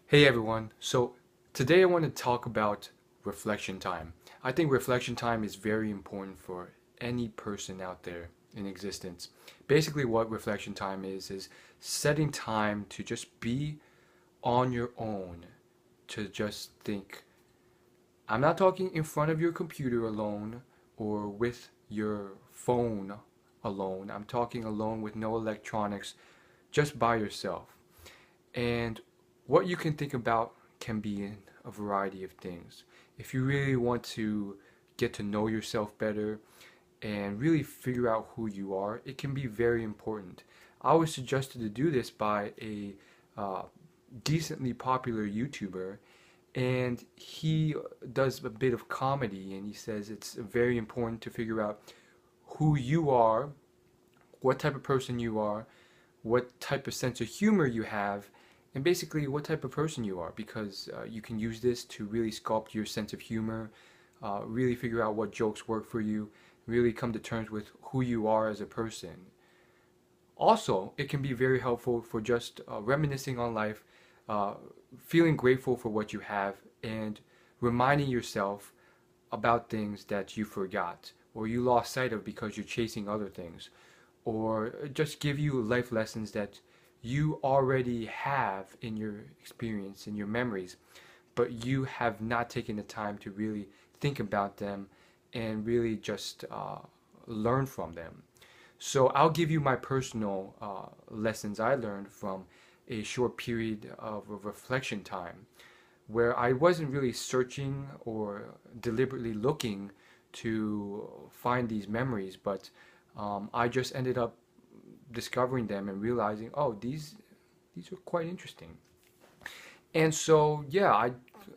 Hey everyone, so today I want to talk about reflection time. I think reflection time is very important for any person out there in existence. Basically, what reflection time is setting time to just be on your own, to just think. I'm not talking in front of your computer alone or with your phone alone. I'm talking alone with no electronics, just by yourself. And what you can think about can be in a variety of things. If you really want to get to know yourself better and really figure out who you are, it can be very important. I was suggested to do this by a uh, decently popular YouTuber, and he does a bit of comedy, and he says it's very important to figure out who you are, what type of person you are, what type of sense of humor you have, and basically what type of person you are, because you can use this to really sculpt your sense of humor, really figure out what jokes work for you, really come to terms with who you are as a person. Also, it can be very helpful for just reminiscing on life, uh, feeling grateful for what you have, and reminding yourself about things that you forgot or you lost sight of because you're chasing other things, or just give you life lessons that you already have in your experience, in your memories, but you have not taken the time to really think about them and really just learn from them. So I'll give you my personal lessons I learned from a short period of reflection time where I wasn't really searching or deliberately looking to find these memories, but I just ended up discovering them and realizing, oh, these are quite interesting. And so, yeah, I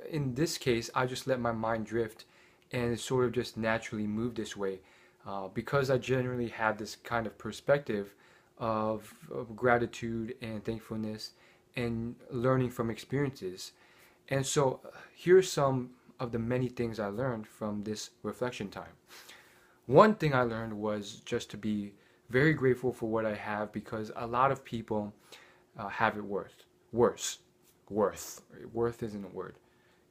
in this case, I just let my mind drift, and it sort of just naturally moved this way, because I generally have this kind of perspective of gratitude and thankfulness and learning from experiences. And so, here's some of the many things I learned from this reflection time. One thing I learned was just to be very grateful for what I have, because a lot of people have it worse. Worth. Worth isn't a word.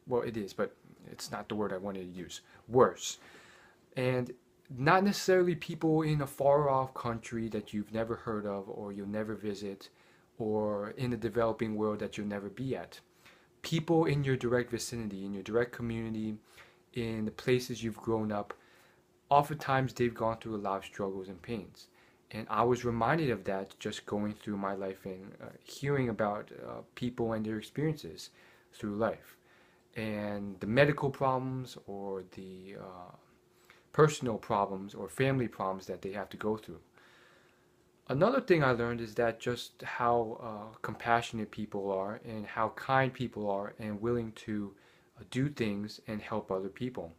Well, it is, but it's not the word I wanted to use. Worse. And not necessarily people in a far off country that you've never heard of or you'll never visit, or in the developing world that you'll never be at. People in your direct vicinity, in your direct community, in the places you've grown up, oftentimes they've gone through a lot of struggles and pains. And I was reminded of that just going through my life and hearing about people and their experiences through life. And the medical problems or the personal problems or family problems that they have to go through. Another thing I learned is that just how compassionate people are and how kind people are and willing to do things and help other people.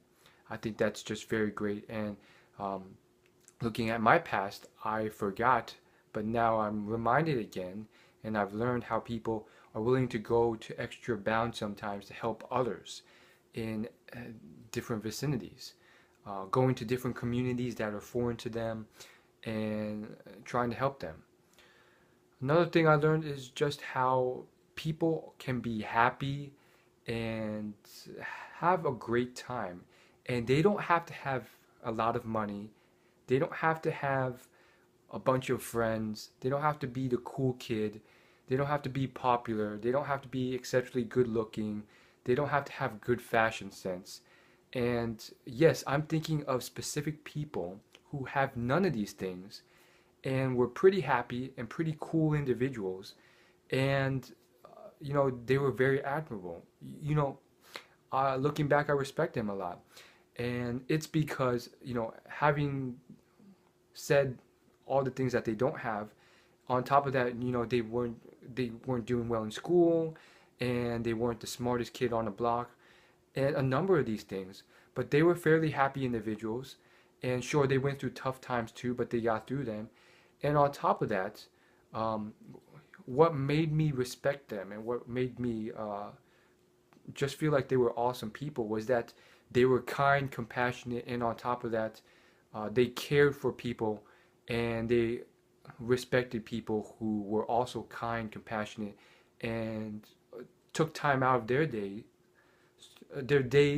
I think that's just very great. And um, looking at my past, I forgot, but now I'm reminded again, and I've learned how people are willing to go to extra bounds sometimes to help others in different vicinities, going to different communities that are foreign to them and trying to help them. Another thing I learned is just how people can be happy and have a great time, and they don't have to have a lot of money. They don't have to have a bunch of friends. They don't have to be the cool kid. They don't have to be popular. They don't have to be exceptionally good looking. They don't have to have good fashion sense. And yes, I'm thinking of specific people who have none of these things and were pretty happy and pretty cool individuals. And, they were very admirable. Looking back, I respect them a lot. And it's because, having said all the things that they don't have. On top of that, they weren't doing well in school, and they weren't the smartest kid on the block, and a number of these things. But they were fairly happy individuals, and sure, they went through tough times too, but they got through them. And on top of that, um, what made me respect them and what made me just feel like they were awesome people was that they were kind, compassionate, and on top of that, they cared for people and they respected people who were also kind, compassionate, and took time out of their days,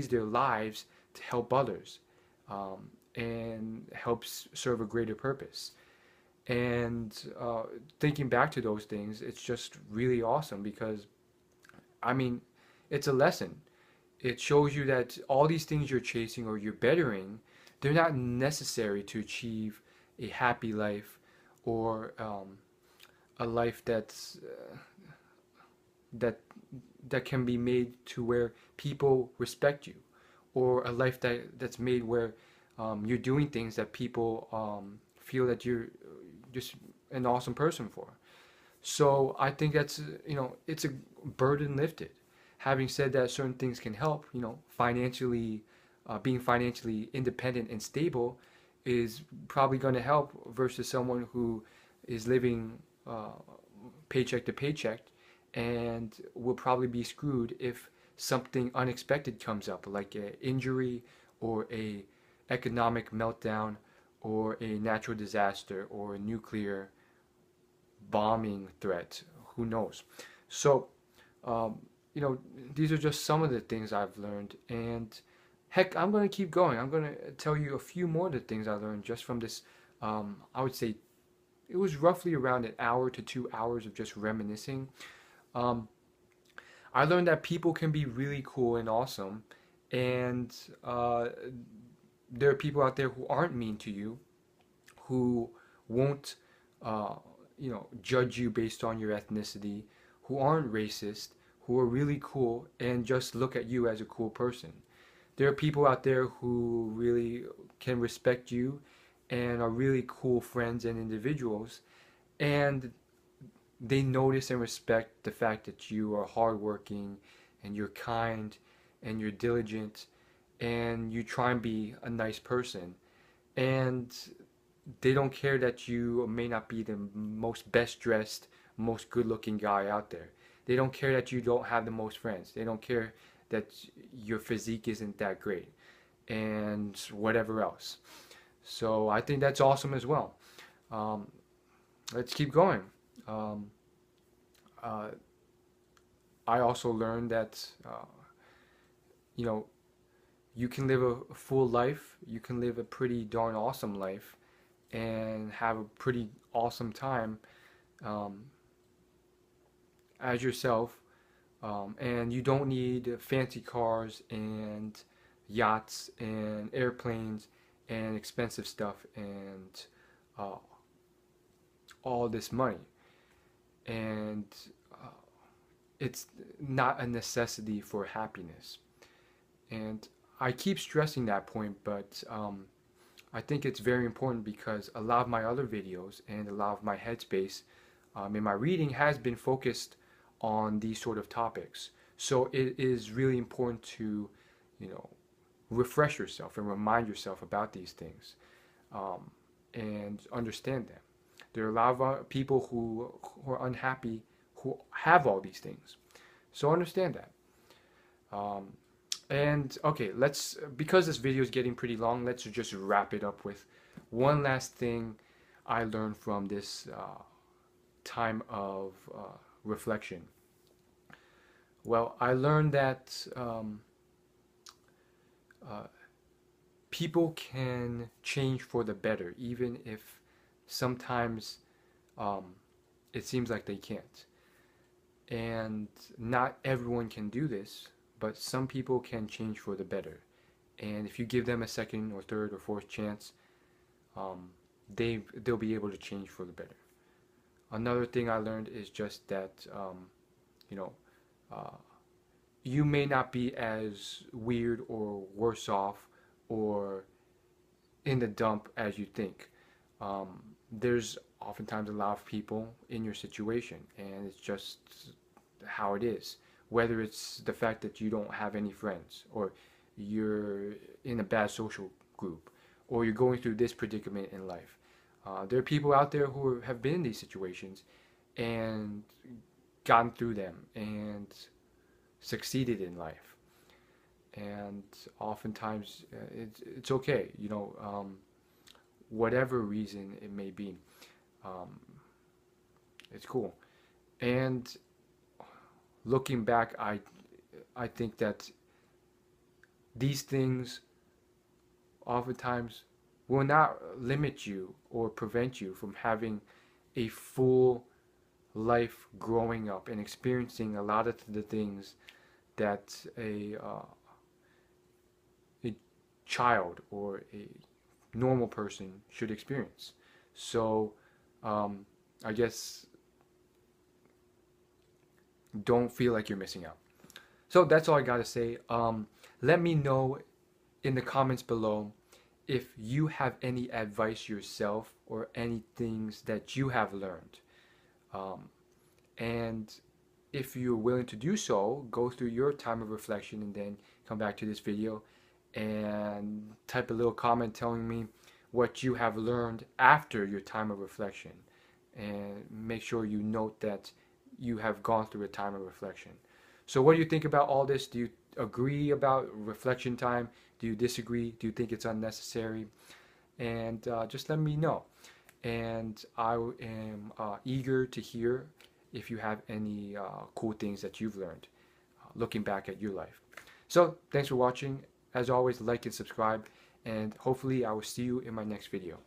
their lives to help others, and helps serve a greater purpose. And thinking back to those things, it's just really awesome because, I mean, it's a lesson. It shows you that all these things you're chasing or you're bettering, they're not necessary to achieve a happy life or a life that that can be made to where people respect you, or a life that's made where you're doing things that people feel that you're just an awesome person for. So I think that's it's a burden lifted. Having said that, certain things can help. Financially, being financially independent and stable is probably going to help versus someone who is living paycheck to paycheck and will probably be screwed if something unexpected comes up, like an injury or a economic meltdown or a natural disaster or a nuclear bombing threat. Who knows? So, um, these are just some of the things I've learned. And heck, I'm going to keep going. I'm going to tell you a few more of the things I learned just from this. I would say it was roughly around an hour to 2 hours of just reminiscing. Um, I learned that people can be really cool and awesome, and there are people out there who aren't mean to you, who won't, judge you based on your ethnicity, who aren't racist, who are really cool and just look at you as a cool person. There are people out there who really can respect you and are really cool friends and individuals, and they notice and respect the fact that you are hardworking and you're kind and you're diligent and you try and be a nice person. And they don't care that you may not be the most best dressed, most good looking guy out there. They don't care that you don't have the most friends. They don't care that your physique isn't that great and whatever else. So I think that's awesome as well. Um, let's keep going. Um, uh, I also learned that you know you can live a full life. You can live a pretty darn awesome life and have a pretty awesome time um, as yourself. And you don't need fancy cars and yachts and airplanes and expensive stuff and uh, all this money. And uh, it's not a necessity for happiness. And I keep stressing that point, but I think it's very important because a lot of my other videos and a lot of my headspace in my reading has been focused on these sort of topics. So it is really important to, you know, refresh yourself and remind yourself about these things um, and understand them. There are a lot of people who are unhappy who have all these things. So understand that. Um, and okay, because this video is getting pretty long, let's just wrap it up with one last thing I learned from this time of reflection. Well, I learned that uh, people can change for the better, even if sometimes um, it seems like they can't. And not everyone can do this, but some people can change for the better. And if you give them a second or third or fourth chance, um, they'll be able to change for the better. Another thing I learned is just that you know uh, you may not be as weird or worse off or in the dump as you think. There's oftentimes a lot of people in your situation, and it's just how it is. Whether it's the fact that you don't have any friends, or you're in a bad social group, or you're going through this predicament in life. There are people out there who have been in these situations and gotten through them and succeeded in life. And oftentimes it's okay, whatever reason it may be. Um, it's cool. And looking back, I think that these things oftentimes will not limit you or prevent you from having a full life growing up and experiencing a lot of the things that a child or a normal person should experience. So I guess don't feel like you're missing out. So that's all I gotta say. Let me know in the comments below if you have any advice yourself or any things that you have learned. And if you're willing to do so, go through your time of reflection and then come back to this video and type a little comment telling me what you have learned after your time of reflection. And make sure you note that you have gone through a time of reflection. So what do you think about all this? Do you agree about reflection time? Do you disagree? Do you think it's unnecessary? And just let me know. And I am eager to hear if you have any cool things that you've learned looking back at your life. So thanks for watching. As always, like and subscribe, and hopefully I will see you in my next video.